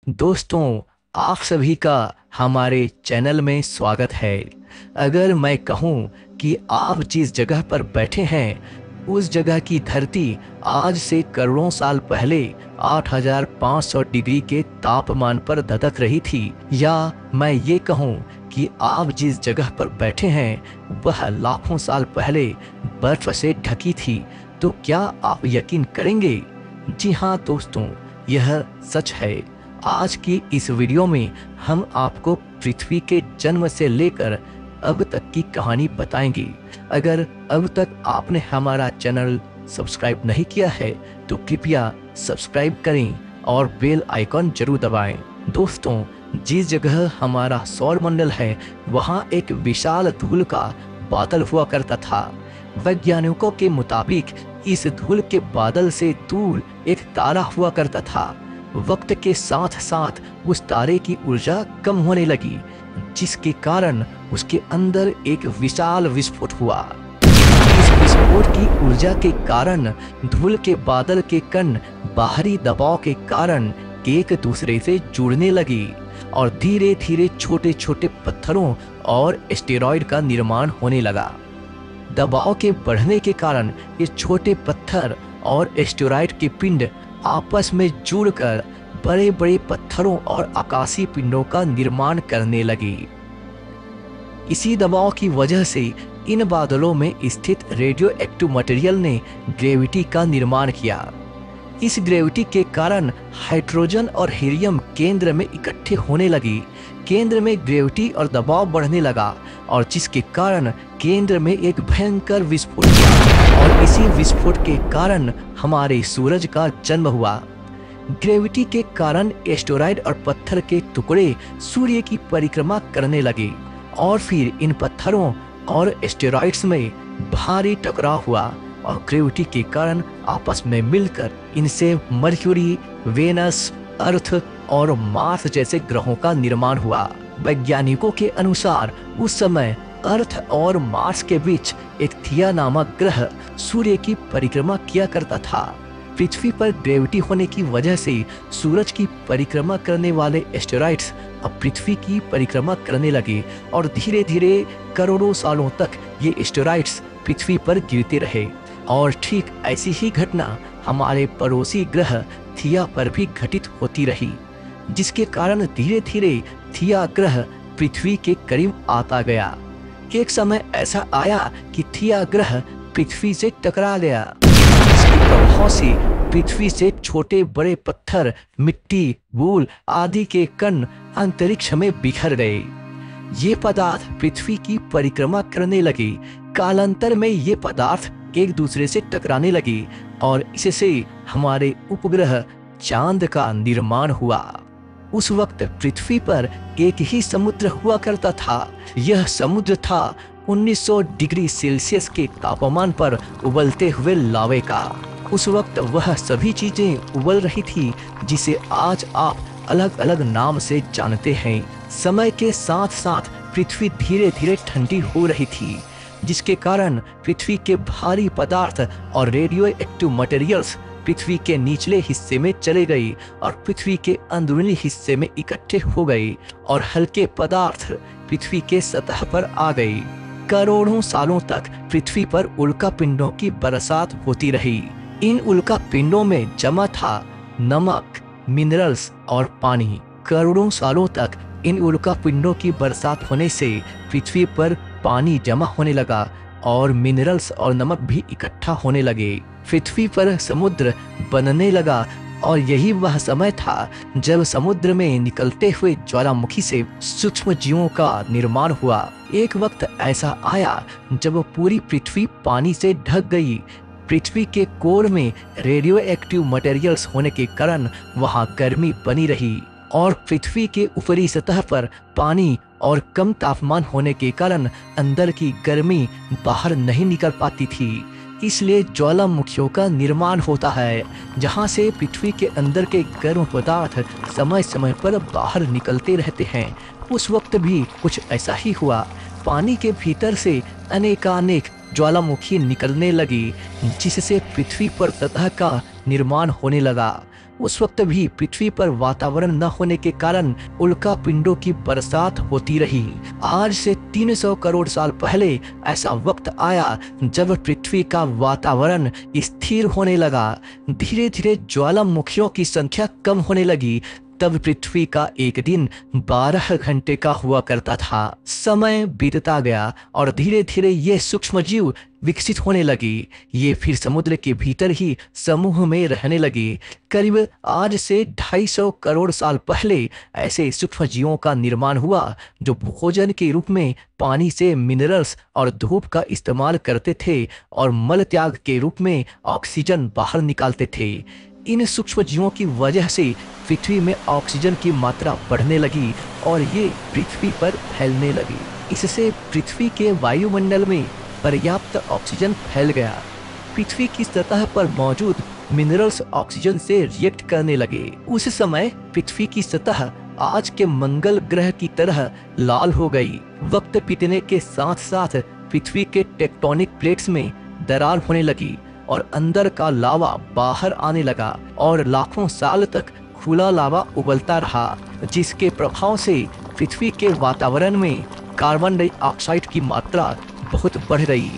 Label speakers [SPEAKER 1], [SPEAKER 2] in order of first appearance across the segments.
[SPEAKER 1] दोस्तों, आप सभी का हमारे चैनल में स्वागत है। अगर मैं कहूँ कि आप जिस जगह पर बैठे हैं उस जगह की धरती आज से करोड़ों साल पहले 8500 डिग्री के तापमान पर धधक रही थी, या मैं ये कहूँ कि आप जिस जगह पर बैठे हैं वह लाखों साल पहले बर्फ से ढकी थी, तो क्या आप यकीन करेंगे? जी हाँ दोस्तों, यह सच है। आज की इस वीडियो में हम आपको पृथ्वी के जन्म से लेकर अब तक की कहानी बताएंगे। अगर अब तक आपने हमारा चैनल सब्सक्राइब नहीं किया है तो कृपया सब्सक्राइब करें और बेल आइकॉन जरूर दबाएं। दोस्तों, जिस जगह हमारा सौरमंडल है वहाँ एक विशाल धूल का बादल हुआ करता था। वैज्ञानिकों के मुताबिक इस धूल के बादल से दूर एक तारा हुआ करता था। वक्त के साथ साथ उस तारे की ऊर्जा कम होने लगी, जिसके कारण उसके अंदर एक विशाल विस्फोट हुआ। इस विस्फोट की ऊर्जा के कारण धूल के बादल के कण बाहरी दबाव के कारण एक दूसरे से जुड़ने लगी और धीरे धीरे छोटे छोटे पत्थरों और एस्टेरॉयड का निर्माण होने लगा। दबाव के बढ़ने के कारण ये छोटे पत्थर और एस्टेरॉयड के पिंड आपस में जुड़कर बड़े बड़े पत्थरों और आकाशीय पिंडों का निर्माण करने लगी। इसी दबाव की वजह से इन बादलों में स्थित रेडियो एक्टिव मटेरियल ने ग्रेविटी का निर्माण किया। इस ग्रेविटी के कारण हाइड्रोजन और हीलियम केंद्र में इकट्ठे होने लगी। केंद्र में ग्रेविटी और दबाव बढ़ने लगा और जिसके कारण केंद्र में एक भयंकर विस्फोट हुआ और इसी विस्फोट के कारण हमारे सूरज का जन्म हुआ। ग्रेविटी के कारण एस्टेरॉयड और पत्थर के टुकड़े सूर्य की परिक्रमा करने लगे और फिर इन पत्थरों और एस्टेरॉयड्स में भारी टकराव हुआ और ग्रेविटी के कारण आपस में मिलकर इनसे मर्क्यूरी, वेनस, अर्थ और मार्स जैसे ग्रहों का निर्माण हुआ। वैज्ञानिकों के अनुसार उस समय अर्थ और मार्स के बीच एक थिया नामक ग्रह सूर्य की परिक्रमा किया करता था। पृथ्वी पर ग्रेविटी होने की वजह से सूरज की परिक्रमा करने वाले एस्टेरॉयड्स अब पृथ्वी की परिक्रमा करने लगे और धीरे धीरे करोड़ों सालों तक ये एस्टेरॉयड्स पृथ्वी पर गिरते रहे। और ठीक ऐसी ही घटना हमारे पड़ोसी ग्रह थिया पर भी घटित होती रही, जिसके कारण धीरे धीरे थिया ग्रह पृथ्वी के करीब आता गया। एक समय ऐसा आया कि थिया ग्रह पृथ्वी से टकरा गया, जिसके प्रभाव से पृथ्वी से छोटे बड़े पत्थर, मिट्टी, धूल आदि के कण अंतरिक्ष में बिखर गए। ये पदार्थ पृथ्वी की परिक्रमा करने लगे। कालांतर में ये पदार्थ एक दूसरे से टकराने लगे और इससे हमारे उपग्रह चांद का निर्माण हुआ। उस वक्त पृथ्वी पर एक ही समुद्र हुआ करता था। यह समुद्र था 1900 डिग्री सेल्सियस के तापमान पर उबलते हुए लावे का। उस वक्त वह सभी चीजें उबल रही थी जिसे आज आप अलग अलग नाम से जानते हैं। समय के साथ साथ पृथ्वी धीरे धीरे ठंडी हो रही थी, जिसके कारण पृथ्वी के भारी पदार्थ और रेडियो एक्टिव मटेरियल्स पृथ्वी के निचले हिस्से में चले गई और पृथ्वी के अंदरूनी हिस्से में इकट्ठे हो गई और हल्के पदार्थ पृथ्वी के सतह पर आ गई। करोड़ों सालों तक पृथ्वी पर उल्का पिंडों की बरसात होती रही। इन उल्का पिंडों में जमा था नमक, मिनरल्स और पानी। करोड़ों सालों तक इन उल्का पिंडों की बरसात होने से पृथ्वी पर पानी जमा होने लगा और मिनरल्स और नमक भी इकट्ठा होने लगे। पृथ्वी पर समुद्र बनने लगा और यही वह समय था जब समुद्र में निकलते हुए ज्वालामुखी से सूक्ष्म जीवों का निर्माण हुआ। एक वक्त ऐसा आया जब पूरी पृथ्वी पानी से ढक गई। पृथ्वी के कोर में रेडियो एक्टिव मटेरियल्स होने के कारण वहां गर्मी बनी रही और पृथ्वी के ऊपरी सतह पर पानी और कम तापमान होने के कारण अंदर की गर्मी बाहर नहीं निकल पाती थी। इसलिए ज्वालामुखियों का निर्माण होता है, जहां से पृथ्वी के अंदर के गर्म पदार्थ समय समय पर बाहर निकलते रहते हैं। उस वक्त भी कुछ ऐसा ही हुआ। पानी के भीतर से अनेकानेक ज्वालामुखी निकलने लगी, जिससे पृथ्वी पर सतह का निर्माण होने लगा। उस वक्त भी पृथ्वी पर वातावरण न होने के कारण उल्का पिंडों की बरसात होती रही। आज से 300 करोड़ साल पहले ऐसा वक्त आया जब पृथ्वी का वातावरण स्थिर होने लगा। धीरे धीरे ज्वालामुखियों की संख्या कम होने लगी। तब पृथ्वी का एक दिन 12 घंटे का हुआ करता था। समय बीतता गया और धीरे धीरे ये सूक्ष्म जीव विकसित होने लगी। ये फिर समुद्र के भीतर ही समूह में रहने लगी। करीब आज से 250 करोड़ साल पहले ऐसे सूक्ष्म जीवों का निर्माण हुआ जो भोजन के रूप में पानी से मिनरल्स और धूप का इस्तेमाल करते थे और मल त्याग के रूप में ऑक्सीजन बाहर निकालते थे। इन सूक्ष्म जीवों की वजह से पृथ्वी में ऑक्सीजन की मात्रा बढ़ने लगी और ये पृथ्वी पर फैलने लगी। इससे पृथ्वी के वायुमंडल में पर्याप्त ऑक्सीजन फैल गया। पृथ्वी की सतह पर मौजूद मिनरल्स ऑक्सीजन से रिएक्ट करने लगे। उस समय पृथ्वी की सतह आज के मंगल ग्रह की तरह लाल हो गई। वक्त बीतने के साथ साथ पृथ्वी के टेक्टोनिक प्लेट्स में दरार होने लगी और अंदर का लावा बाहर आने लगा और लाखों साल तक खुला लावा उबलता रहा, जिसके प्रभाव से पृथ्वी के वातावरण में कार्बन डाइऑक्साइड की मात्रा बहुत बढ़ रही।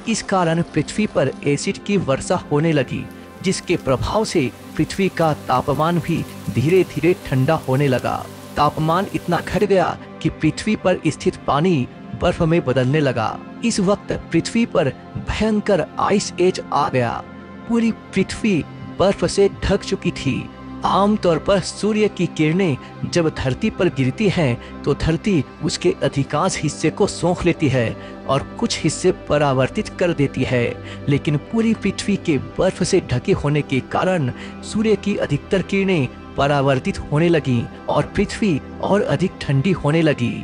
[SPEAKER 1] इस कारण पृथ्वी पर एसिड की वर्षा होने लगी, जिसके प्रभाव से पृथ्वी का तापमान भी धीरे धीरे ठंडा होने लगा। तापमान इतना घट गया कि पृथ्वी पर स्थित पानी बर्फ में बदलने लगा। इस वक्त पृथ्वी पर भयंकर आइस एज आ गया। पूरी पृथ्वी बर्फ से ढक चुकी थी। आमतौर पर सूर्य की किरणें जब धरती पर गिरती हैं तो धरती उसके अधिकांश हिस्से को सोख लेती है और कुछ हिस्से परावर्तित कर देती है, लेकिन पूरी पृथ्वी के बर्फ से ढके होने के कारण सूर्य की अधिकतर किरणें परावर्तित होने लगी और पृथ्वी और अधिक ठंडी होने लगी।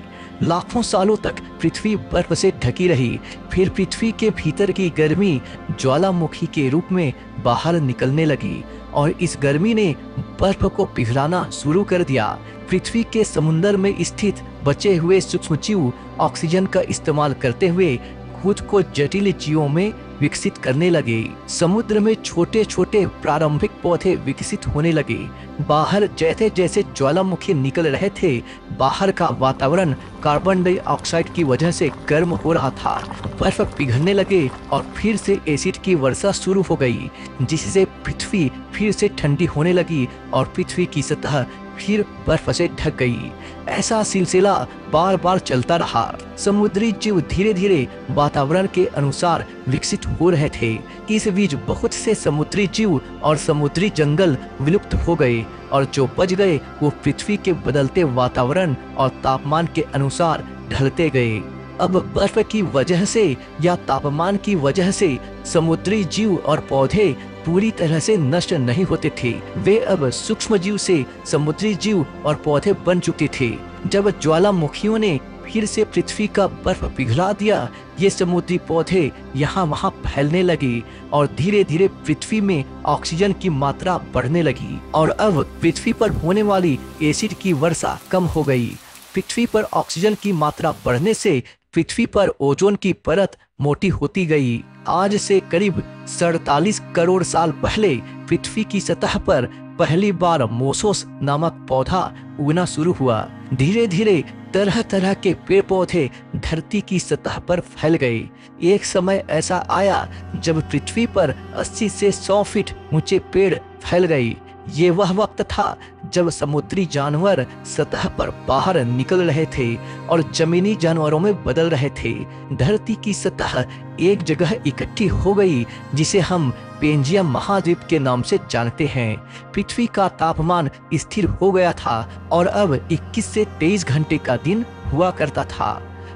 [SPEAKER 1] लाखों सालों तक पृथ्वी बर्फ से ढकी रही। फिर पृथ्वी के भीतर की गर्मी ज्वालामुखी के रूप में बाहर निकलने लगी और इस गर्मी ने बर्फ को पिघलाना शुरू कर दिया। पृथ्वी के समुद्र में स्थित बचे हुए सूक्ष्मजीव ऑक्सीजन का इस्तेमाल करते हुए खुद को जटिल जीवों में विकसित करने लगे। समुद्र में छोटे छोटे प्रारंभिक पौधे विकसित होने लगे। बाहर जैसे जैसे ज्वालामुखी निकल रहे थे, बाहर का वातावरण कार्बन डाइऑक्साइड की वजह से गर्म हो रहा था। बर्फ पिघलने लगे और फिर से एसिड की वर्षा शुरू हो गई, जिससे पृथ्वी फिर से ठंडी होने लगी और पृथ्वी की सतह फिर बर्फ से ढक गई। ऐसा सिलसिला बार बार चलता रहा। समुद्री जीव धीरे धीरे वातावरण के अनुसार विकसित हो रहे थे। इस बीच बहुत से समुद्री जीव और समुद्री जंगल विलुप्त हो गए और जो बच गए वो पृथ्वी के बदलते वातावरण और तापमान के अनुसार ढलते गए। अब बर्फ की वजह से या तापमान की वजह से समुद्री जीव और पौधे पूरी तरह से नष्ट नहीं होते थे। वे अब सूक्ष्म जीव से समुद्री जीव और पौधे बन चुके थे। जब ज्वालामुखियों ने फिर से पृथ्वी का बर्फ पिघला दिया, ये समुद्री पौधे यहाँ वहाँ फैलने लगे और धीरे धीरे पृथ्वी में ऑक्सीजन की मात्रा बढ़ने लगी और अब पृथ्वी पर होने वाली एसिड की वर्षा कम हो गई। पृथ्वी पर ऑक्सीजन की मात्रा बढ़ने से पृथ्वी पर ओजोन की परत मोटी होती गई। आज से करीब 47 करोड़ साल पहले पृथ्वी की सतह पर पहली बार मोसोस नामक पौधा उगना शुरू हुआ। धीरे धीरे तरह तरह के पेड़ पौधे धरती की सतह पर फैल गए। एक समय ऐसा आया जब पृथ्वी पर 80 से 100 फीट ऊंचे पेड़ फैल गए। ये वह वक्त था जब समुद्री जानवर सतह पर बाहर निकल रहे थे और जमीनी जानवरों में बदल रहे थे। धरती की सतह एक जगह इकट्ठी हो गई जिसे हम पेंजिया महाद्वीप के नाम से जानते हैं। पृथ्वी का तापमान स्थिर हो गया था और अब 21 से 23 घंटे का दिन हुआ करता था।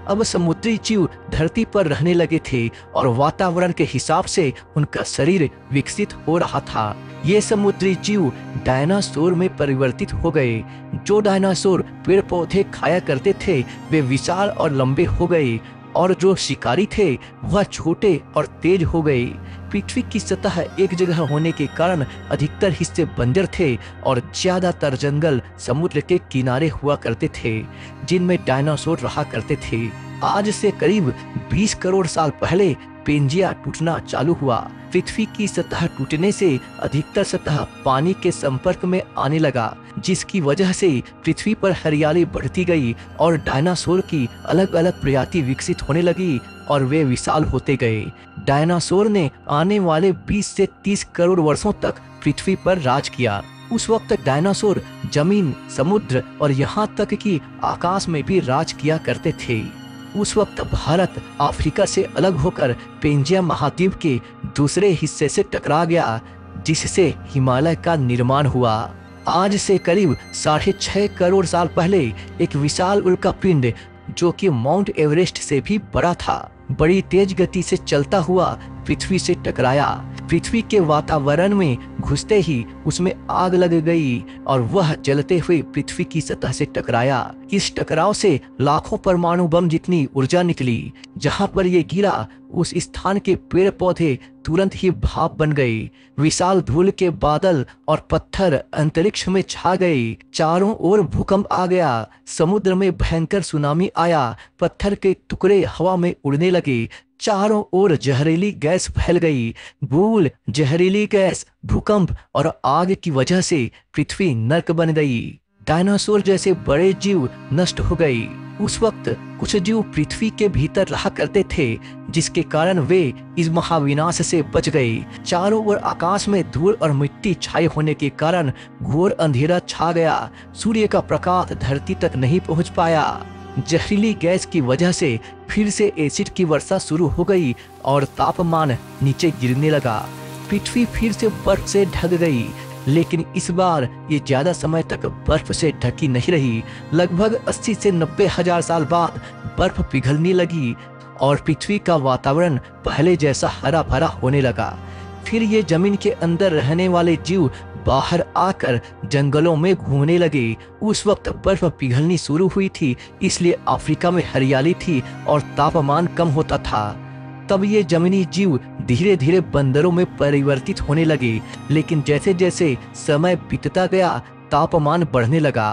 [SPEAKER 1] अब समुद्री जीव धरती पर रहने लगे थे और वातावरण के हिसाब से उनका शरीर विकसित हो रहा था। ये समुद्री जीव डायनासोर में परिवर्तित हो गए। जो डायनासोर पेड़ पौधे खाया करते थे वे विशाल और लंबे हो गए और जो शिकारी थे वह छोटे और तेज हो गए। पृथ्वी की सतह एक जगह होने के कारण अधिकतर हिस्से बंजर थे और ज्यादातर जंगल समुद्र के किनारे हुआ करते थे जिनमें डायनासोर रहा करते थे। आज से करीब 20 करोड़ साल पहले पेंजिया टूटना चालू हुआ। पृथ्वी की सतह टूटने से अधिकतर सतह पानी के संपर्क में आने लगा, जिसकी वजह से पृथ्वी पर हरियाली बढ़ती गई और डायनासोर की अलग अलग प्रजाति विकसित होने लगी और वे विशाल होते गए। डायनासोर ने आने वाले 20 से 30 करोड़ वर्षों तक पृथ्वी पर राज किया। उस वक्त डायनासोर जमीन, समुद्र और यहाँ तक कि आकाश में भी राज किया करते थे। उस वक्त भारत अफ्रीका से अलग होकर पेंजिया महाद्वीप के दूसरे हिस्से से टकरा गया, जिससे हिमालय का निर्माण हुआ। आज से करीब 6.5 करोड़ साल पहले एक विशाल उल्कापिंड, जो कि माउंट एवरेस्ट से भी बड़ा था, बड़ी तेज गति से चलता हुआ पृथ्वी से टकराया। पृथ्वी के वातावरण में घुसते ही उसमें आग लग गई और वह जलते हुए पृथ्वी की सतह से टकराया। इस टकराव से लाखों परमाणु बम जितनी ऊर्जा निकली। जहां पर ये गिरा उस स्थान के पेड़ पौधे तुरंत ही भाप बन गए। विशाल धूल के बादल और पत्थर अंतरिक्ष में छा गए। चारों ओर भूकंप आ गया। समुद्र में भयंकर सुनामी आया। पत्थर के टुकड़े हवा में उड़ने लगे। चारों ओर जहरीली गैस फैल गई। धूल, जहरीली गैस, भूकंप और आग की वजह से पृथ्वी नर्क बन गई। डायनासोर जैसे बड़े जीव नष्ट हो गए। उस वक्त कुछ जीव पृथ्वी के भीतर रहा करते थे, जिसके कारण वे इस महाविनाश से बच गए। चारों ओर आकाश में धूल और मिट्टी छाए होने के कारण घोर अंधेरा छा गया। सूर्य का प्रकाश धरती तक नहीं पहुंच पाया। जहरीली गैस की वजह से फिर से एसिड की वर्षा शुरू हो गई और तापमान नीचे गिरने लगा। पृथ्वी फिर से बर्फ से ढक गई, लेकिन इस बार ये ज्यादा समय तक बर्फ से ढकी नहीं रही। लगभग 80 से 90 हजार साल बाद बर्फ पिघलने लगी और पृथ्वी का वातावरण पहले जैसा हरा भरा होने लगा। फिर ये जमीन के अंदर रहने वाले जीव बाहर आकर जंगलों में घूमने लगे। उस वक्त बर्फ पिघलनी शुरू हुई थी, इसलिए अफ्रीका में हरियाली थी और तापमान कम होता था। तब ये जमीनी जीव धीरे धीरे बंदरों में परिवर्तित होने लगे, लेकिन जैसे जैसे समय बीतता गया तापमान बढ़ने लगा।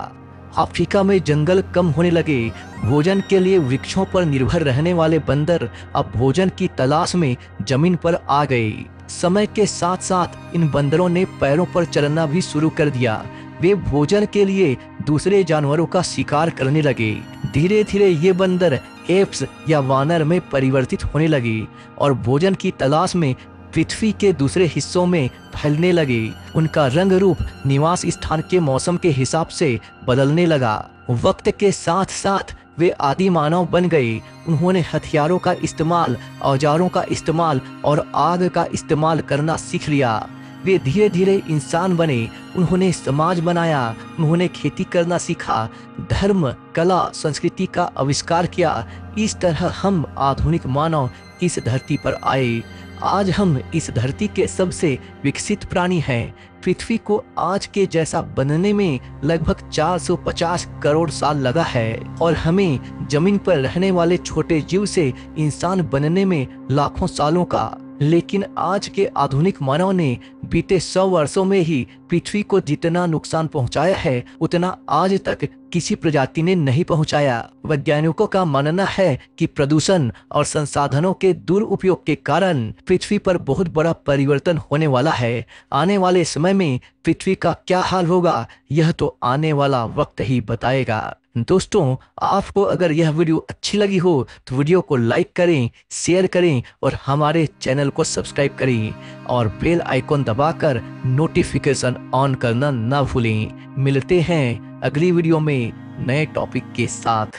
[SPEAKER 1] अफ्रीका में जंगल कम होने लगे। भोजन के लिए वृक्षों पर निर्भर रहने वाले बंदर अब भोजन की तलाश में जमीन पर आ गए। समय के साथ साथ इन बंदरों ने पैरों पर चलना भी शुरू कर दिया। वे भोजन के लिए दूसरे जानवरों का शिकार करने लगे। धीरे धीरे ये बंदर एप्स या वानर में परिवर्तित होने लगे और भोजन की तलाश में पृथ्वी के दूसरे हिस्सों में फैलने लगे। उनका रंग रूप निवास स्थान के मौसम के हिसाब से बदलने लगा। वक्त के साथ साथ वे आदि मानव बन गए। उन्होंने हथियारों का इस्तेमाल, औजारों का इस्तेमाल और आग का इस्तेमाल करना सीख लिया। वे धीरे धीरे इंसान बने। उन्होंने समाज बनाया। उन्होंने खेती करना सीखा, धर्म, कला, संस्कृति का आविष्कार किया। इस तरह हम आधुनिक मानव इस धरती पर आए। आज हम इस धरती के सबसे विकसित प्राणी हैं। पृथ्वी को आज के जैसा बनने में लगभग 450 करोड़ साल लगा है और हमें जमीन पर रहने वाले छोटे जीव से इंसान बनने में लाखों सालों का। लेकिन आज के आधुनिक मानव ने बीते 100 वर्षों में ही पृथ्वी को जितना नुकसान पहुंचाया है, उतना आज तक किसी प्रजाति ने नहीं पहुंचाया। वैज्ञानिकों का मानना है कि प्रदूषण और संसाधनों के दुरुपयोग के कारण पृथ्वी पर बहुत बड़ा परिवर्तन होने वाला है। आने वाले समय में पृथ्वी का क्या हाल होगा, यह तो आने वाला वक्त ही बताएगा। दोस्तों, आपको अगर यह वीडियो अच्छी लगी हो तो वीडियो को लाइक करें, शेयर करें और हमारे चैनल को सब्सक्राइब करें और बेल आइकॉन दबाकर नोटिफिकेशन ऑन करना ना भूलें। मिलते हैं अगली वीडियो में नए टॉपिक के साथ।